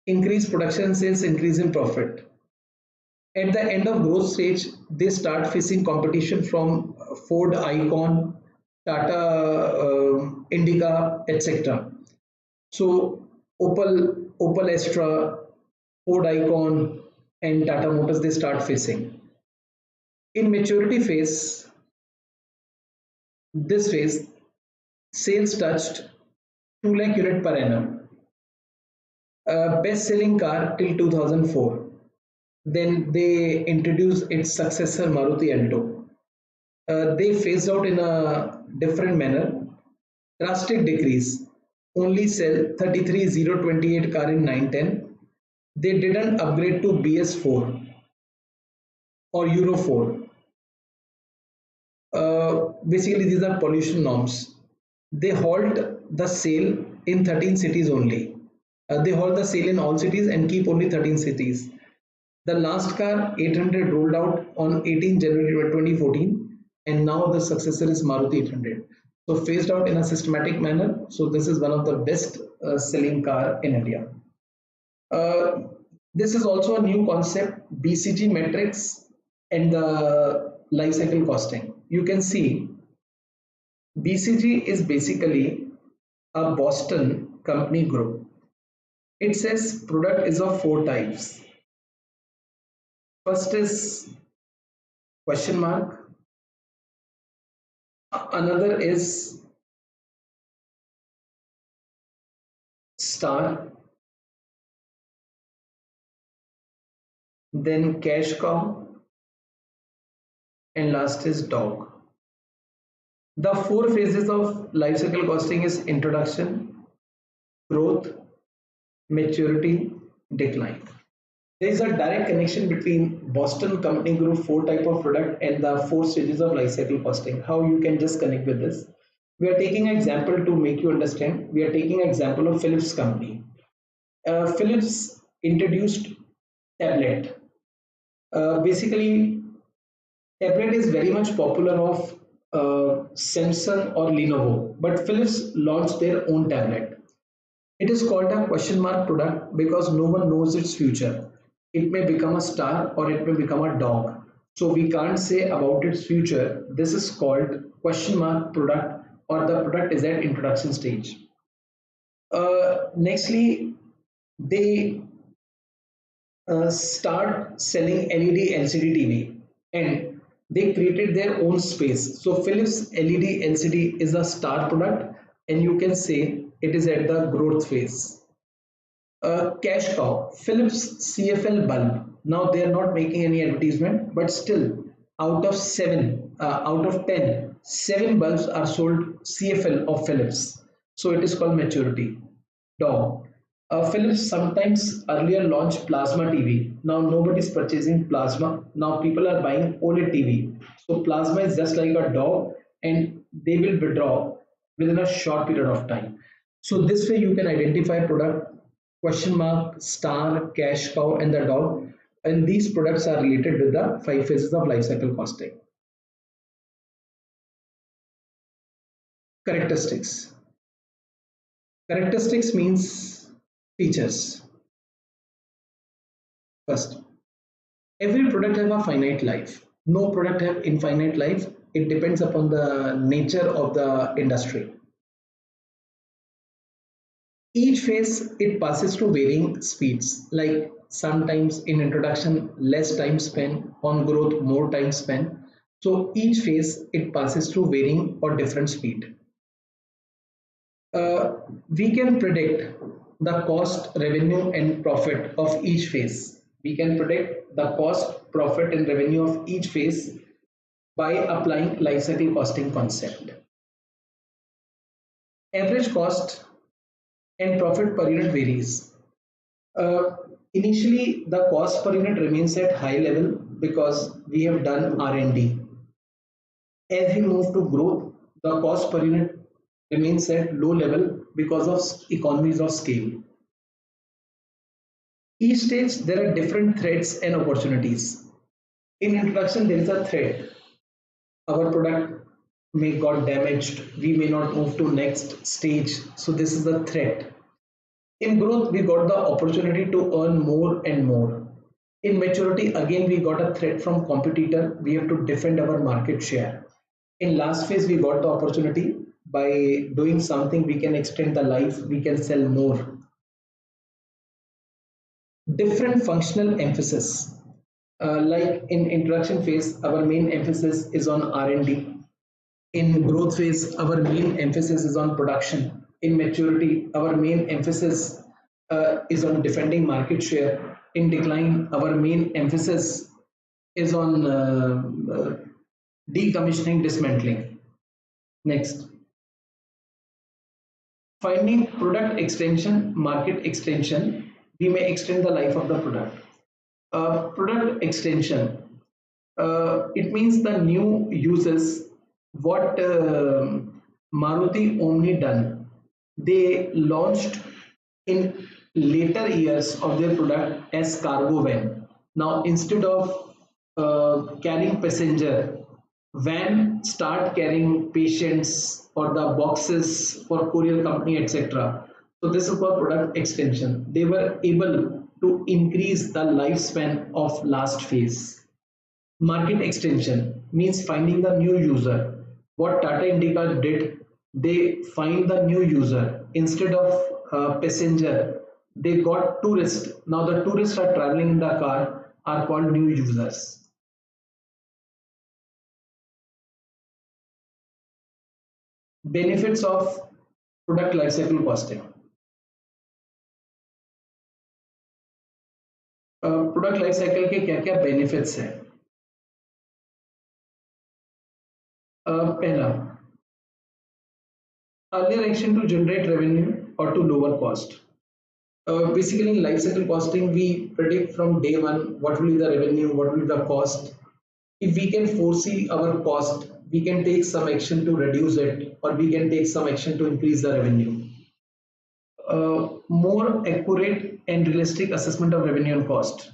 [SPEAKER 1] Increase production sales, increase in profit. At the end of growth stage, they start facing competition from Ford Icon, Tata Indica, etc. So Opel Astra, Ford Icon, and Tata Motors, they start facing. In maturity phase, this phase, sales touched 2 lakh unit per annum. Best selling car till 2004. Then they introduced its successor Maruti Alto. They phased out in a different manner. Drastic decrease. Only sell 33028 car in 910. They didn't upgrade to BS4 or Euro 4. Basically, these are pollution norms. They halt the sale in 13 cities only. They halt the sale in all cities and keep only 13 cities. The last car 800 rolled out on 18 January 2014, and now the successor is Maruti 800. So phased out in a systematic manner. So this is one of the best selling car in India. This is also a new concept, BCG metrics and the life cycle costing. You can see BCG is basically a Boston company group. It says product is of 4 types. First is question mark. Another is star. Then cash cow. And last is dog. The 4 phases of life cycle costing is introduction, growth, maturity, decline. There is a direct connection between Boston Company Group 4 type of product and the 4 stages of life cycle costing. How you can just connect with this? We are taking an example to make you understand. We are taking an example of Philips company. Philips introduced tablet. Basically, tablet is very much popular of Samsung or Lenovo, but Philips launched their own tablet. It is called a question mark product because no one knows its future. It may become a star or it may become a dog. So we can't say about its future. This is called question mark product, or the product is at introduction stage. Nextly, they start selling LED LCD TV, and they created their own space. So Philips LED LCD is a star product, and you can say it is at the growth phase. Cash cow, Philips CFL bulb. Now they are not making any advertisement, but still out of 10, 7 bulbs are sold CFL of Philips. So it is called maturity. Dog. Philips sometimes earlier launched plasma TV. Now nobody is purchasing plasma. Now people are buying OLED TV. So plasma is just like a dog, and they will withdraw within a short period of time. So this way you can identify product, question mark, star, cash cow, and the dog. And these products are related with the 5 phases of life cycle costing. Characteristics. Characteristics means features. First, every product has a finite life. No product have infinite life. It depends upon the nature of the industry. Each phase it passes through varying speeds, like sometimes in introduction less time spent, on growth more time spent. So each phase it passes through varying or different speed. uh, we can predict the cost, revenue, and profit of each phase. We can predict the cost, profit, and revenue of each phase by applying life cycle costing concept. Average cost and profit per unit varies. Uh, Initially, the cost per unit remains at high level because we have done R&D. As we move to growth, the cost per unit remains at low level because of economies of scale. Each stage there are different threats and opportunities. In introduction, there is a threat. Our product may got damaged. We may not move to next stage. So this is the threat. In growth, we got the opportunity to earn more and more. In maturity, again we got a threat from competitor. We have to defend our market share. In last phase, we got the opportunity by doing something we can extend the life. We can sell more. Different functional emphasis. Like in introduction phase, our main emphasis is on R&D. In growth phase, our main emphasis is on production. In maturity, our main emphasis is on defending market share. In decline, our main emphasis is on decommissioning, dismantling. Next, finding product extension, market extension. We may extend the life of the product. Product extension. It means the new uses what Maruti Omni done. They launched in later years of their product as cargo van. Now instead of carrying passenger, van start carrying patients or the boxes for courier company, etc. So this is for product extension. They were able to increase the lifespan of last phase. Market extension means finding the new user. What Tata Indica did, they find the new user instead of passenger. They got tourists. Now the tourists are traveling in the car are called new users. Benefits of product lifecycle costing. Product life cycle के क्या क्या benefits हैं? पहला, earlier action to generate revenue or to lower cost. Basically, in life cycle costing, we predict from day one what will be the revenue, what will be the cost. If we can foresee our cost, we can take some action to reduce it, or we can take some action to increase the revenue. More accurate and realistic assessment of revenue and cost.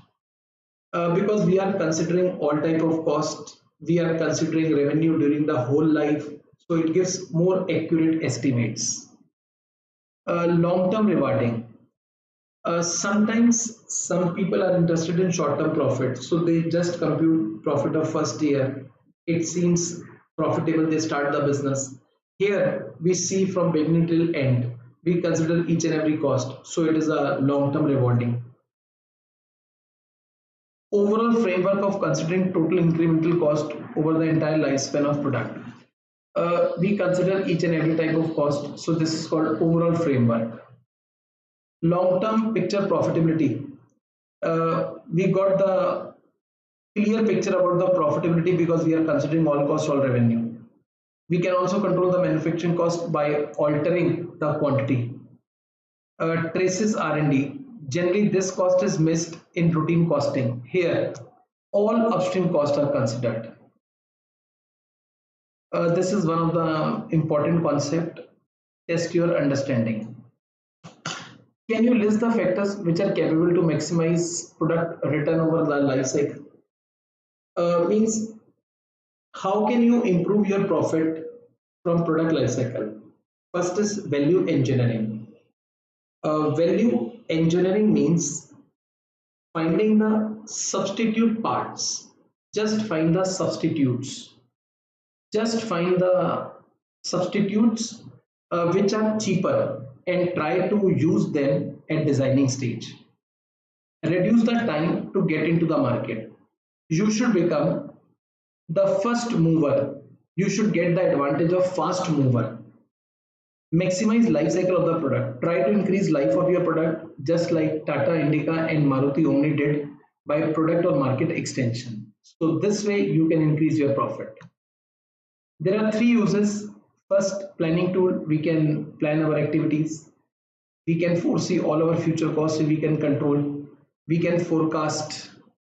[SPEAKER 1] Because we are considering all type of cost, we are considering revenue during the whole life, so it gives more accurate estimates. Long-term rewarding. Sometimes some people are interested in short-term profit, so they just compute profit of first year. It seems profitable, they start the business. Here we see from beginning till end. We consider each and every cost, so it is a long-term rewarding. Overall framework of considering total incremental cost over the entire lifespan of product. We consider each and every type of cost, so this is called overall framework. Long-term picture profitability. We got the clear picture about the profitability because we are considering all cost, all revenue. We can also control the manufacturing cost by altering the quantity. Traces R&D. Generally, this cost is missed in routine costing. Here, all upstream costs are considered. This is one of the important concept. Test your understanding. Can you list the factors which are capable to maximize product return over the life cycle? Means how can you improve your profit from product life cycle? First is value engineering. Value engineering means finding the substitute parts. Just find the substitutes. Just find the substitutes which are cheaper. and try to use them at designing stage. Reduce the time to get into the market. You should become the first mover. You should get the advantage of fast mover. Maximize life cycle of the product. Try to increase life of your product just like Tata Indica and Maruti Omni did by product or market extension. So this way you can increase your profit. There are three uses. First, planning tool. We can plan our activities. We can foresee all our future costs. We can control. We can forecast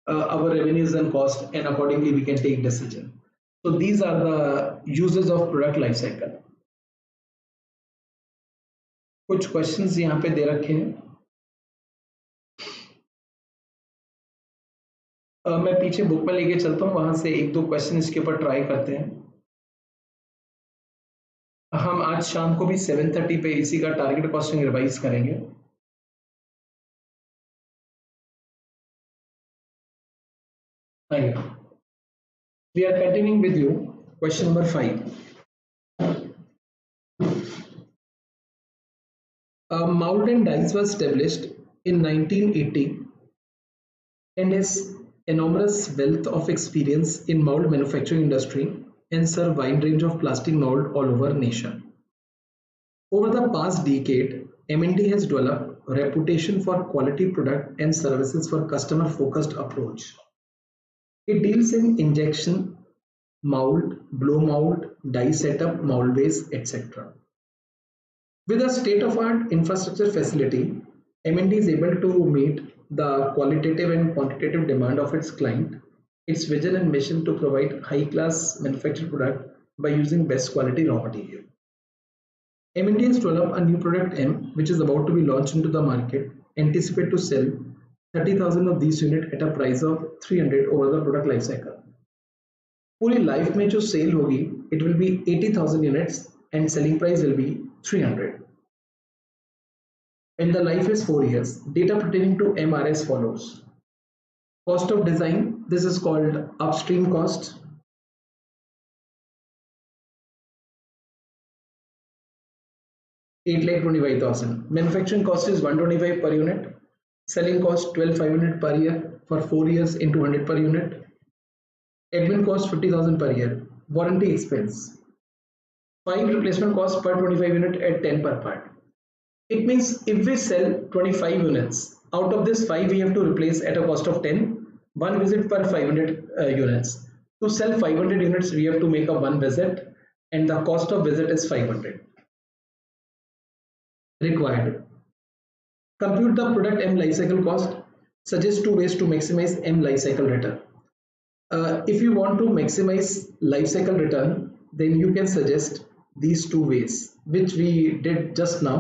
[SPEAKER 1] our revenues and cost, and accordingly we can take decision. So these are the uses of product life cycle. कुछ questions यहाँ पे दे रखे हैं. मैं पीछे book में लेके चलता हूँ, वहां से एक दो क्वेश्चन इसके ऊपर ट्राई करते हैं. हम आज शाम को भी 7:30 पे इसी का टारगेट कॉस्टिंग रिवाइज करेंगे. आइए, we are continuing with you. Question number 5. Mould and Dice was established in 1980 and has enormous wealth of experience in mold manufacturing industry and serve wide range of plastic mold all over nation. Over the past decade, M&D has developed a reputation for quality product and services for customer focused approach. It deals in injection, mold, blow mold, die setup, mold base, etc. With a state-of-art infrastructure facility, M&D is able to meet the qualitative and quantitative demand of its client. Its vision and mission to provide high-class manufactured product by using best quality raw material. M&D has developed a new product M, which is about to be launched into the market. Anticipate to sell 30,000 of these units at a price of 300 over the product life cycle. पूरी life में जो cell होगी, it will be 80,000 units and selling price will be 300. And the life is 4 years. Data pertaining to M are as follows. Cost of design, this is called upstream cost. $8,25,000. Manufacturing cost is $125 per unit. Selling cost $12,500 per year for 4 years into 100 per unit. Admin cost $50,000 per year. Warranty expense 5 replacement cost per 25 unit at 10 per part. It means if we sell 25 units, out of this 5 we have to replace at a cost of 10. One visit per 500 units. To sell 500 units, we have to make a one visit, and the cost of visit is 500. Required. Compute the product M lifecycle cost. Suggest 2 ways to maximize M lifecycle return. If you want to maximize lifecycle return, then you can suggest these 2 ways, which we did just now.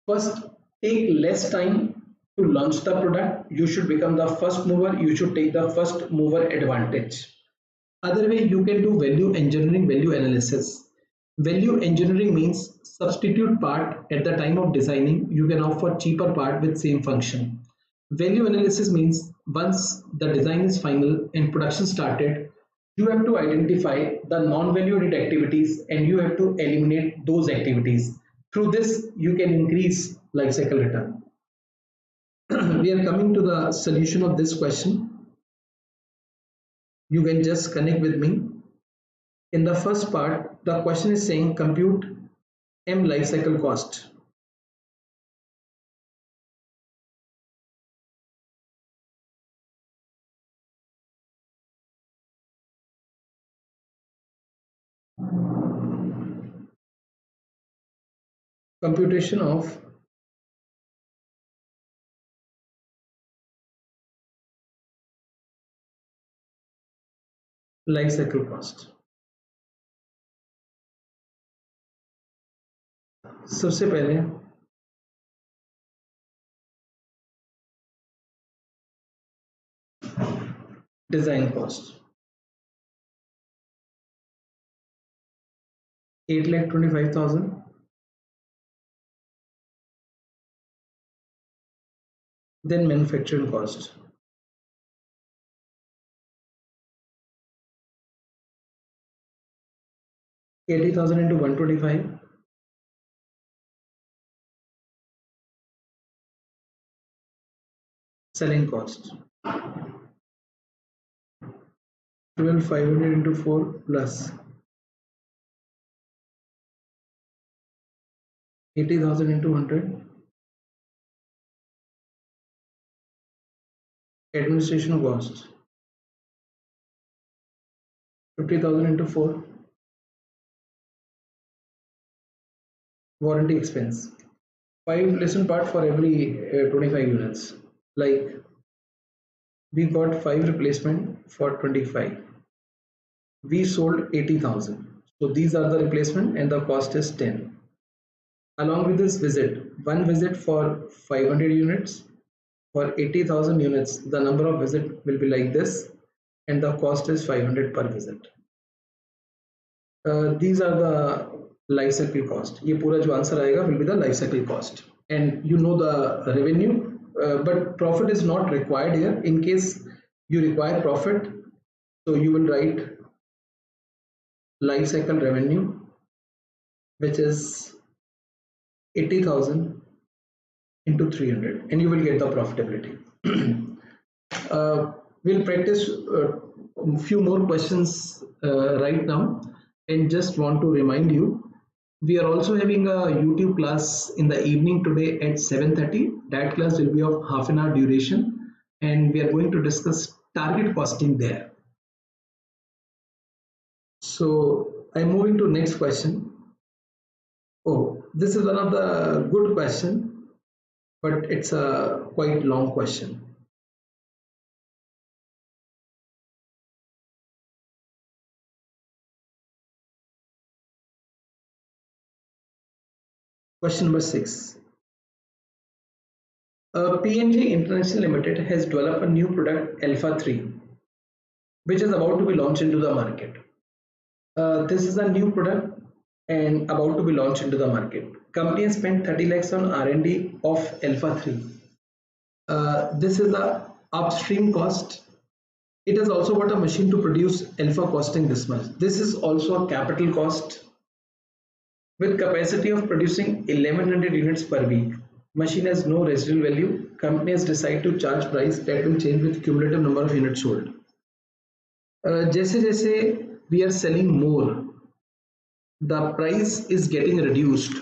[SPEAKER 1] First, take less time to launch the product. You should become the first mover. You should take the first mover advantage. Other way, you can do value engineering, value analysis. Value engineering means substitute part at the time of designing. You can opt for cheaper part with same function. Value analysis means once the design is final and production started, you have to identify the non-value added activities and you have to eliminate those activities. Through this, you can increase lifecycle return. We are coming to the solution of this question. You can just connect with me. In the first part, the question is saying compute M lifecycle cost. Computation of life cycle cost. सबसे पहले design cost 8,25,000. Then manufacturing cost. $80,000 into 125. selling cost 12,500 into 4 plus 80,000 into 100 administration cost 50,000 into 4 warranty expense 5 lesson part for every 25 units. Like we got 5 replacement for 25, we sold 80,000, so these are the replacement and the cost is 10. Along with this visit, one visit for 500 units, for 80,000 units the number of visit will be like this and the cost is 500 per visit. These are the life cycle cost. ये पूरा जो answer आएगा will be the life cycle cost, and you know the revenue, but profit is not required here. In case you require profit, so you will write life cycle revenue, which is 80,000 into 300, and you will get the profitability. We'll practice a few more questions right now, and just want to remind you, we are also having a YouTube class in the evening today at 7:30. That class will be of half an hour duration, and we are going to discuss target costing there. So I'm moving to next question. Oh, this is one of the good question, but it's a quite long question. Question number 6. PNG International Limited has developed a new product Alpha 3, which is about to be launched into the market. This is a new product and about to be launched into the market. Company has spent 30 lakhs on R&D of Alpha 3. This is a upstream cost. It has also got a machine to produce alpha costing this much. This is also a capital cost. With capacity of producing 1100 units per week, machine has no residual value. Company has decided to charge price that will change with cumulative number of units sold. जैसे जैसे we are selling more, the price is getting reduced.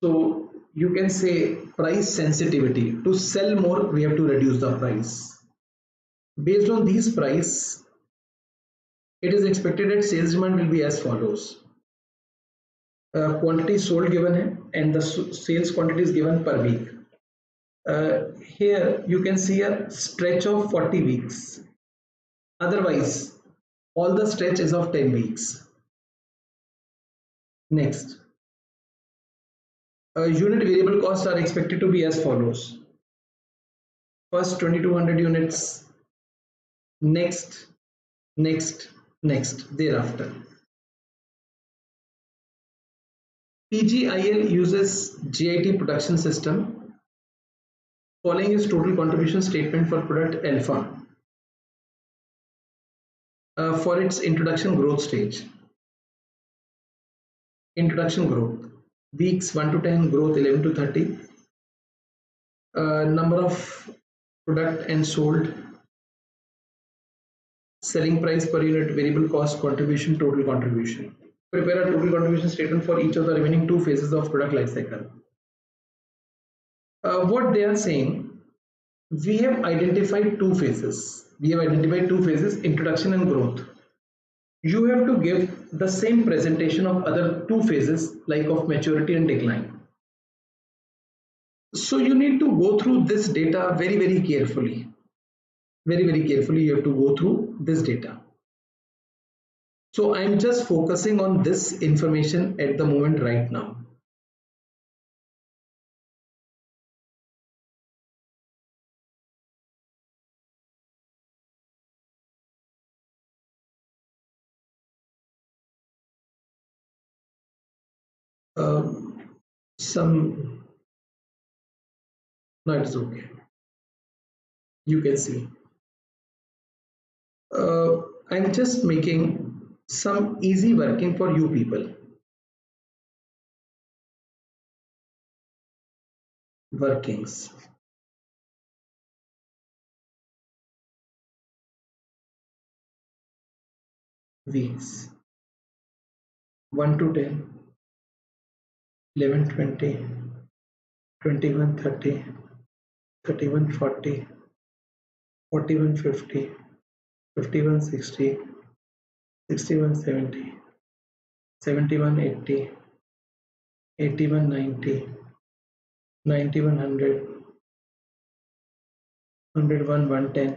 [SPEAKER 1] So you can say price sensitivity. To sell more, we have to reduce the price. Based on these price, it is expected that sales demand will be as follows. Quantity sold given hai, and the sales quantity is given per week. Here you can see a stretch of 40 weeks. Otherwise, all the stretch is of 10 weeks. Next, unit variable costs are expected to be as follows. First 2200 units, next, thereafter. PGIL uses GIT production system. Following is total contribution statement for product Alpha for its introduction growth stage. Introduction growth, weeks 1 to 10, growth 11 to 30, number of product and sold, selling price per unit, variable cost, contribution, total contribution. Prepare a total contribution statement for each of the remaining 2 phases of product life cycle. What they are saying, we have identified 2 phases. Introduction and growth. You have to give the same presentation of other 2 phases, like of maturity and decline. So you need to go through this data very carefully. Very carefully you have to go through this data. So I'm just focusing on this information at the moment right now. No, it's okay. You can see. I'm just making some easy working for you people. Workings. weeks. 1 to 10, 11, 20, 21, 30, 31, 40, 41, 50, 51, 60, 61, 70, 71, 80, 81, 90, 91, 100, 101, 110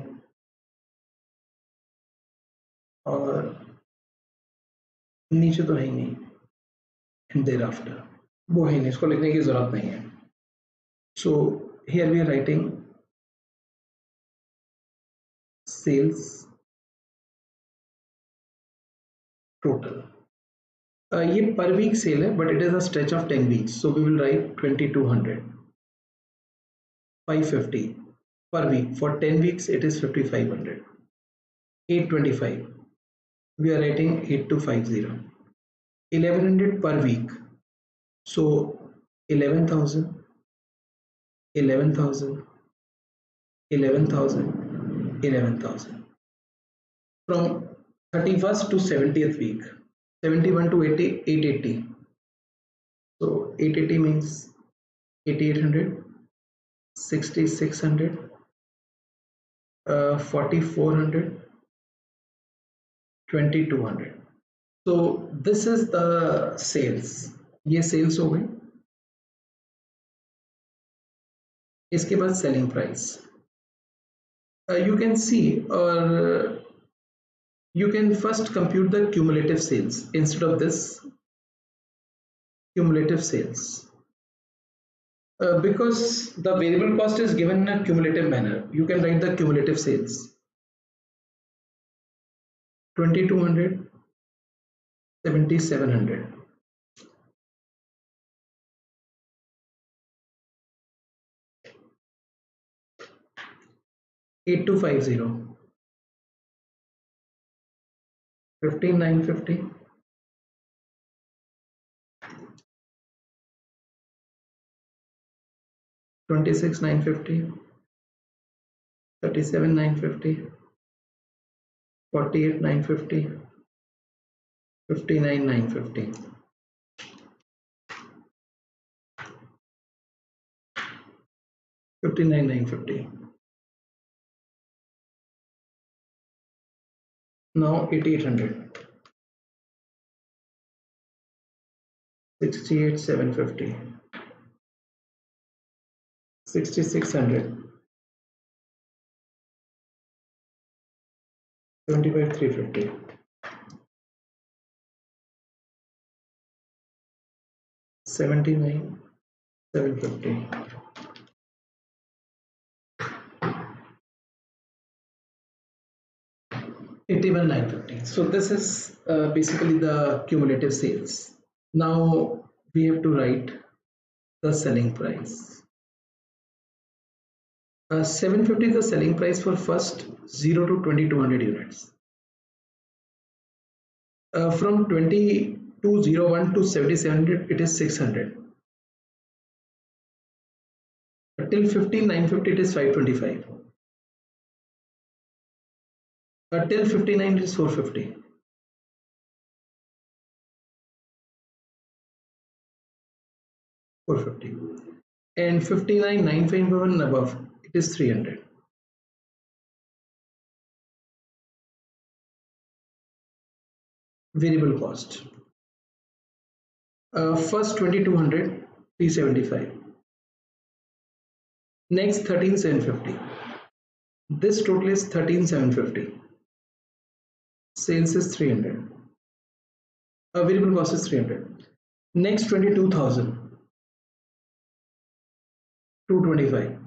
[SPEAKER 1] और नीचे तो है ही नहीं, and thereafter वो है नहीं, इसको लिखने की जरूरत नहीं है. So here we are writing sales total. ये per week sale है, but it is a stretch of 10 weeks, so we will write 2200. 550 per week. For 10 weeks it is 5500. 825 we are writing 8250. 1100 per week, so 11,000, 11,000, 11,000, 11,000. From 31st to 70th week, 71 to 80, 880. So 880 means 8800, 6600, 4400, 2200. So this is the sales. ये sales हो गई. इसके बाद selling price. You can see, or you can first compute the cumulative sales instead of this cumulative sales. Because the variable cost is given in a cumulative manner, you can write the cumulative sales. 2200, 7700. 8250, 15950, 26950, 37950, 48950, 59950. 59950. Now 8800, 68750, 6600, 75350, 79750, 81950. So this is basically the cumulative sales. Now we have to write the selling price. 750 is the selling price for first 0 to 2200 units. From 2201 to 7700 it is 600. Till 15950 it is 525. Till 59 it is 450. 450. And 59,951 and above it is 300. Variable cost. First 2200, 375. Next 13,750. This total is 13,750. Sales is 300. Variable cost is 300. Next 22,000, 225.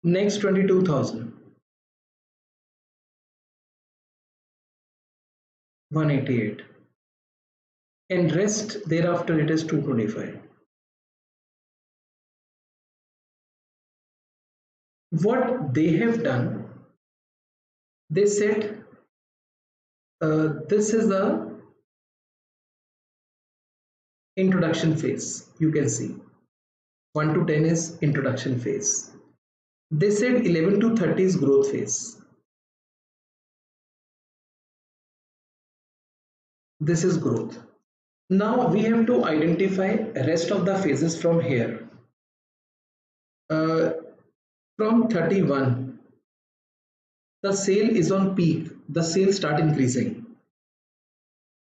[SPEAKER 1] Next 22,000, 188. And rest thereafter it is 225. What they have done, they said this is the introduction phase. You can see 1 to 10 is introduction phase. They said 11 to 30 is growth phase. This is growth. Now we have to identify rest of the phases from here. Uh, from 31, the sale is on peak. The sales start increasing.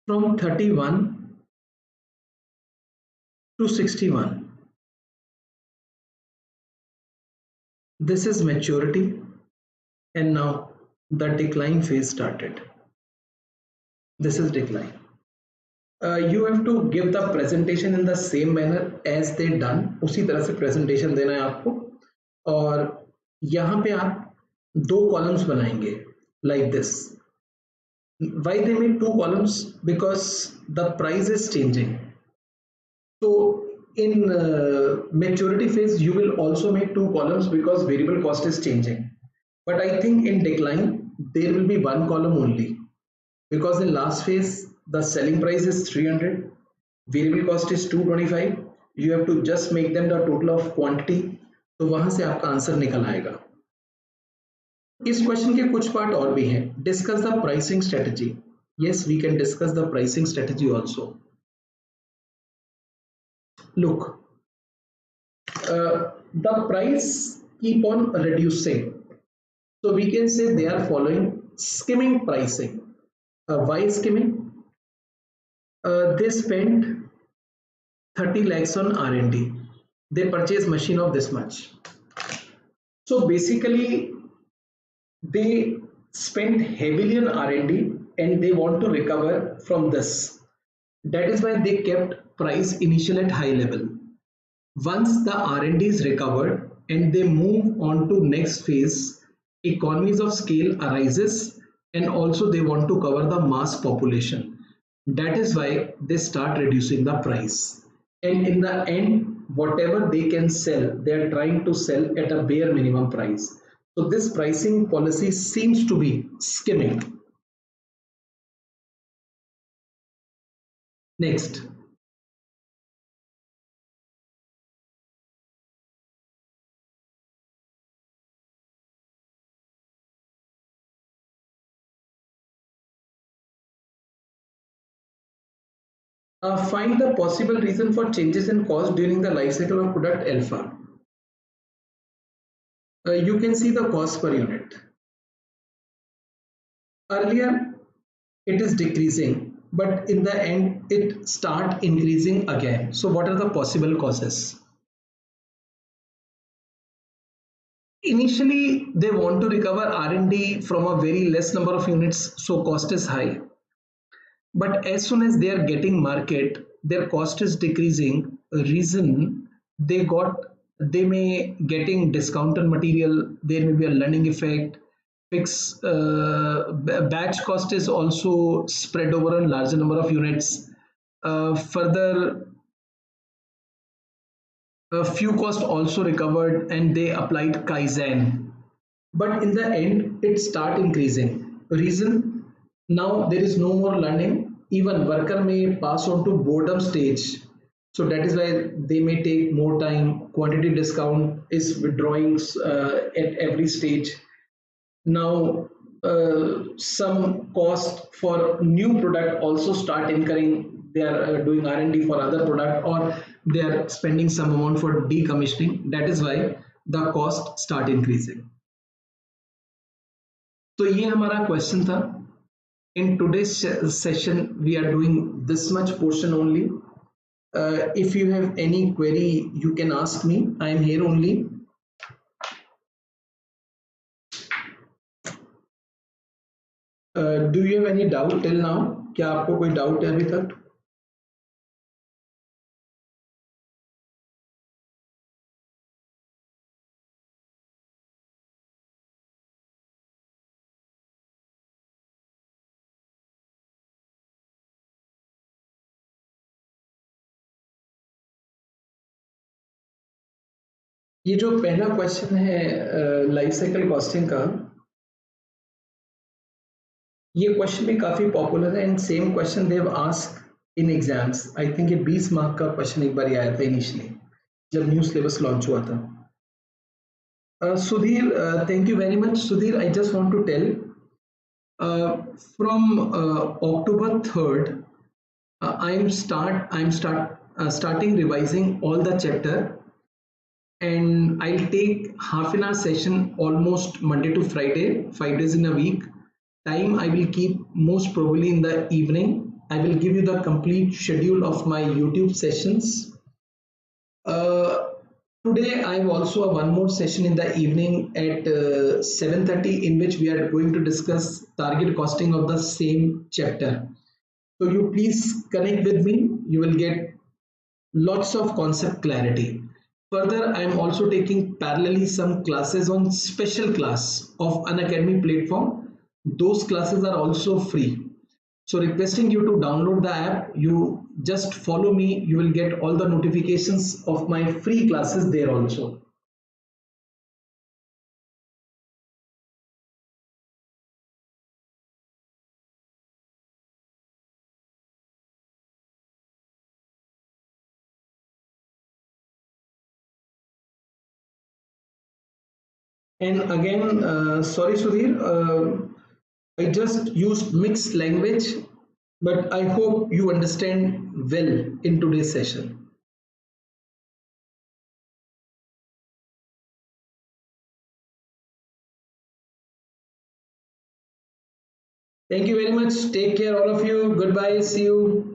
[SPEAKER 1] From 31 to 61, this is maturity, and now the decline phase started. This is decline. You have to give the presentation in the same manner as they done. उसी तरह से presentation देना है आपको, और यहाँ पे आप दो columns बनाएंगे like this. Why they made two columns? Because the price is changing. So in maturity phase you will also make two columns because variable cost is changing. But I think in decline there will be one column only, because in last phase the selling price is 300, variable cost is 225. You have to just make them the total of quantity, तो वहां से आपका answer निकल आएगा. इस question के कुछ part और भी हैं. Discuss the pricing strategy. Yes, we can discuss the pricing strategy also. Look, the price keep on reducing, so we can say they are following skimming pricing. Why skimming? They spend 30 lakhs on R&D. They purchase machine of this much. So basically they spend heavily on R&D and they want to recover from this. That is why they kept price initial at high level. Once the R&D is recovered and they move on to next phase, economies of scale arises, and also they want to cover the mass population. That is why they start reducing the price, and in the end whatever they can sell, they are trying to sell at a bare minimum price. So this pricing policy seems to be skimming. Next, find the possible reason for changes in cost during the life cycle of product alpha. You can see the cost per unit. Earlier it is decreasing, but in the end it start increasing again. So what are the possible causes? Initially they want to recover R&D from a very less number of units, so cost is high. But as soon as they are getting market, their cost is decreasing. Reason, they may getting discount on material, there may be a learning effect. Batch cost is also spread over a larger number of units. Further, a few costs also recovered and they applied Kaizen. But in the end, it start increasing. Reason, now there is no more learning. Even worker may pass on to boredom stage. So that is why they may take more time. Quantity discount is withdrawing at every stage. Now some cost for new product also start incurring. They are doing R&D for other product, or they are spending some amount for decommissioning. That is why the cost start increasing. तो ये हमारा question था. In today's session we are doing this much portion only. If you have any query you can ask me. I am here only. Do you have any doubt till now? क्या आपको कोई doubt है अभी तक? ये जो पहला question है लाइफ साइकिल कॉस्टिंग का, ये क्वेश्चन भी काफी पॉपुलर है and same question they have asked in exams. I think ये 20 मार्क का क्वेश्चन एक बार आया था इनिशियली जब न्यू सिलेबस लॉन्च हुआ था. Sudhir, thank you very much. Sudhir, I just want to tell from October 3rd Starting revising all the chapter, and I'll take half an hour session almost Monday to Friday, 5 days in a week. Time I will keep most probably in the evening. I will give you the complete schedule of my YouTube sessions. Uh, Today I have also one more session in the evening at 7:30, in which we are going to discuss target costing of the same chapter. So you please connect with me. You will get lots of concept clarity. Further, I am also taking parallelly some classes on special class of Unacademy platform. Those classes are also free. So requesting you to download the app. You just follow me. You will get all the notifications of my free classes there also. And again, sorry Sudhir, I just used mixed language, but I hope you understand well in today's session. Thank you very much. Take care, all of you. Goodbye. See you.